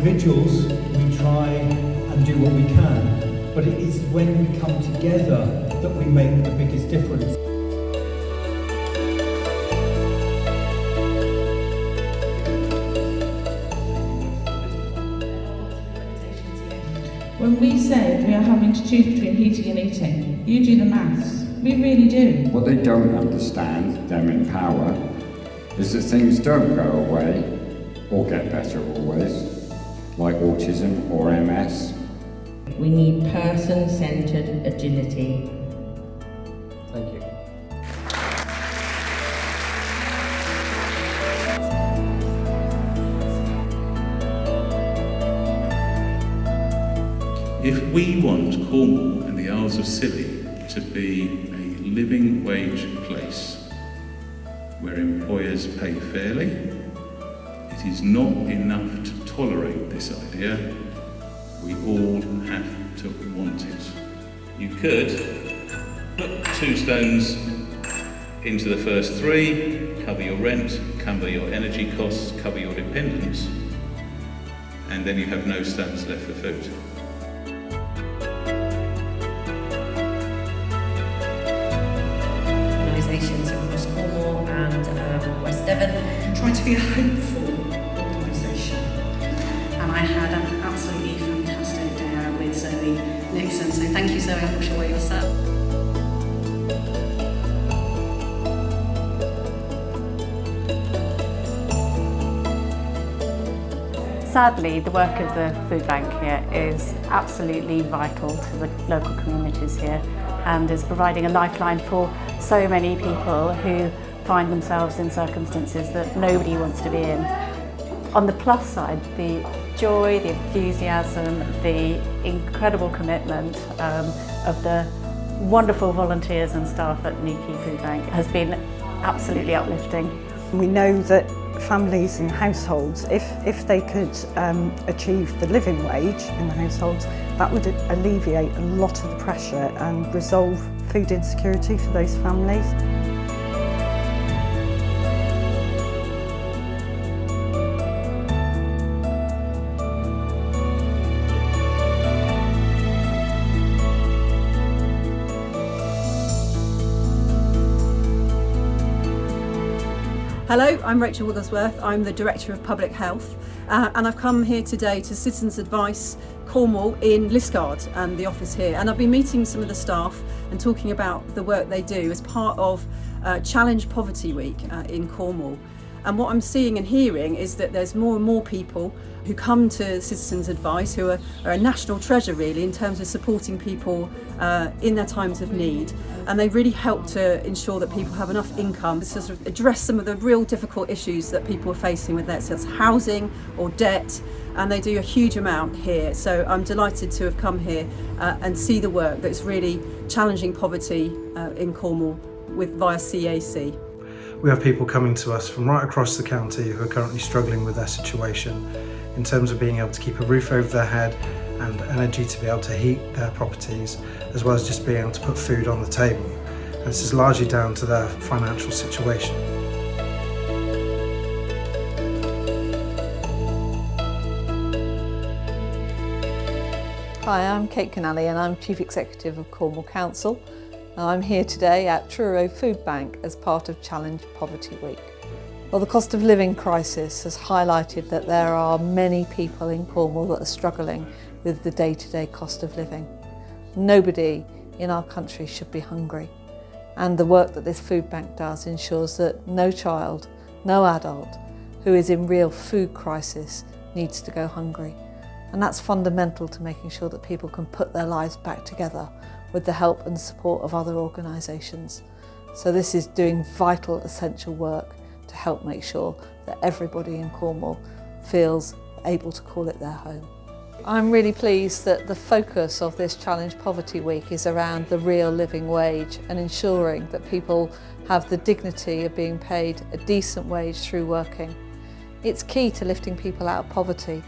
individuals, we try and do what we can, but it is when we come together that we make the biggest difference. When we say we are having to choose between heating and eating, you do the maths. We really do. What they don't understand, them in power, is that things don't go away or get better always, like autism or MS. We need person-centred agility. Thank you. If we want Cornwall and the Isles of Scilly to be a living wage place where employers pay fairly, it is not enough to tolerate this idea. We all have to want it. You could put 2 stones into the first 3, cover your rent, cover your energy costs, cover your dependents, and then you have no stones left for food. Organisations across Cornwall and West Devon, trying to be a hopeful organisation. And I had an absolutely fantastic day out with Zoe Nixon, so thank you Zoe, I'm not sure where you're sat. Sadly, the work of the food bank here is absolutely vital to the local communities here and is providing a lifeline for so many people who find themselves in circumstances that nobody wants to be in. On the plus side, the joy, the enthusiasm, the incredible commitment of the wonderful volunteers and staff at Newquay Food Bank has been absolutely uplifting. We know that families and households, if they could achieve the living wage in the households, that would alleviate a lot of the pressure and resolve food insecurity for those families. Hello, I'm Rachel Wigglesworth. I'm the Director of Public Health and I've come here today to Citizens Advice Cornwall in Liskeard and the office here, and I've been meeting some of the staff and talking about the work they do as part of Challenge Poverty Week in Cornwall. And what I'm seeing and hearing is that there's more and more people who come to Citizens Advice who are a national treasure really in terms of supporting people in their times of need, and they really help to ensure that people have enough income to sort of address some of the real difficult issues that people are facing with their housing or debt, and they do a huge amount here. So I'm delighted to have come here and see the work that's really challenging poverty in Cornwall via CAC. We have people coming to us from right across the county who are currently struggling with their situation in terms of being able to keep a roof over their head and energy to be able to heat their properties, as well as just being able to put food on the table. And this is largely down to their financial situation. Hi, I'm Kate Canally and I'm Chief Executive of Cornwall Council. I'm here today at Truro Food Bank as part of Challenge Poverty Week. Well, the cost of living crisis has highlighted that there are many people in Cornwall that are struggling with the day-to-day cost of living. Nobody in our country should be hungry, and the work that this food bank does ensures that no child, no adult who is in real food crisis needs to go hungry. And that's fundamental to making sure that people can put their lives back together with the help and support of other organisations. So this is doing vital, essential work to help make sure that everybody in Cornwall feels able to call it their home. I'm really pleased that the focus of this Challenge Poverty Week is around the real living wage and ensuring that people have the dignity of being paid a decent wage through working. It's key to lifting people out of poverty,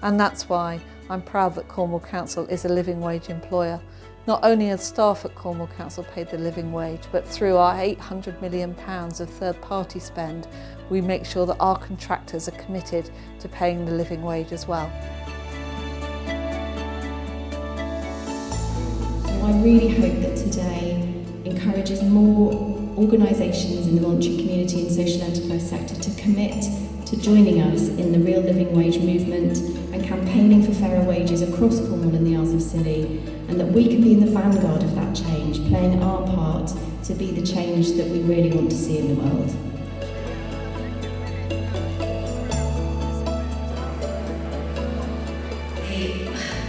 and that's why I'm proud that Cornwall Council is a living wage employer. Not only are staff at Cornwall Council paid the living wage, but through our £800 million of third-party spend, we make sure that our contractors are committed to paying the living wage as well. really hope that today encourages more organisations in the voluntary community and social enterprise sector to commit to joining us in the real living wage movement and campaigning for fairer wages across Cornwall and the Isles of Scilly, and that we can be in the vanguard of that change, playing our part to be the change that we really want to see in the world.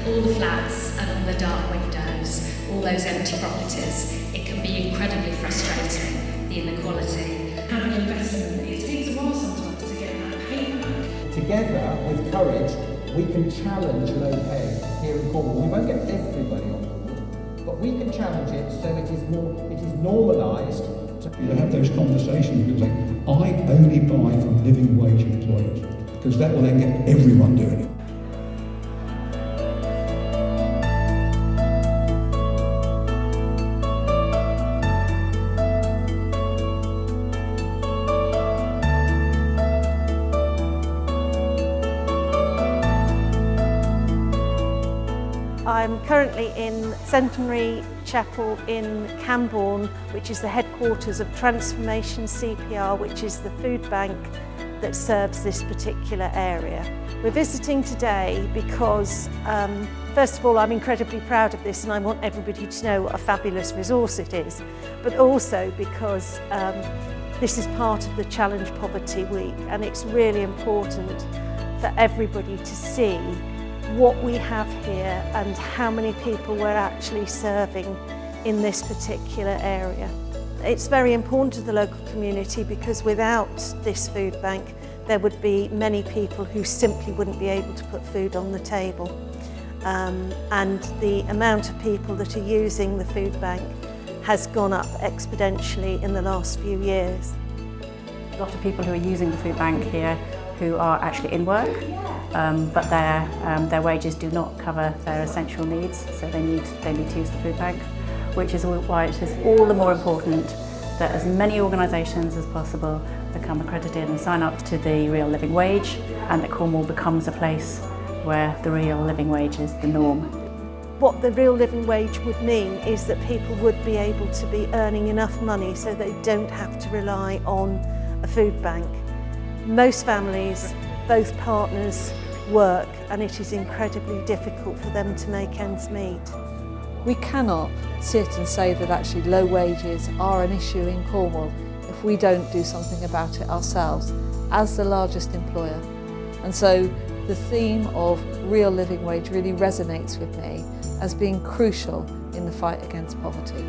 All the flats and all the dark windows, all those empty properties, it can be incredibly frustrating, the inequality. Having investment, it takes a while sometimes to get that payback. Together, with courage, we can challenge low pay here in Cornwall. We won't get everybody on board, but we can challenge it so it is normalised. To have those conversations, people say, I only buy from living wage employers, because that will then get everyone doing it. I'm currently in Centenary Chapel in Cambourne, which is the headquarters of Transformation CPR, which is the food bank that serves this particular area. We're visiting today because, first of all, I'm incredibly proud of this and I want everybody to know what a fabulous resource it is, but also because this is part of the Challenge Poverty Week, and it's really important for everybody to see what we have here and how many people we're actually serving in this particular area. It's very important to the local community because without this food bank there would be many people who simply wouldn't be able to put food on the table. And the amount of people that are using the food bank has gone up exponentially in the last few years. A lot of people who are using the food bank here who are actually in work, but their wages do not cover their essential needs, so they need to use the food bank, which is why it is all the more important that as many organisations as possible become accredited and sign up to the real living wage, and that Cornwall becomes a place where the real living wage is the norm. What the real living wage would mean is that people would be able to be earning enough money so they don't have to rely on a food bank. Most families, both partners, work, and it is incredibly difficult for them to make ends meet. We cannot sit and say that actually low wages are an issue in Cornwall if we don't do something about it ourselves as the largest employer. And so the theme of real living wage really resonates with me as being crucial in the fight against poverty.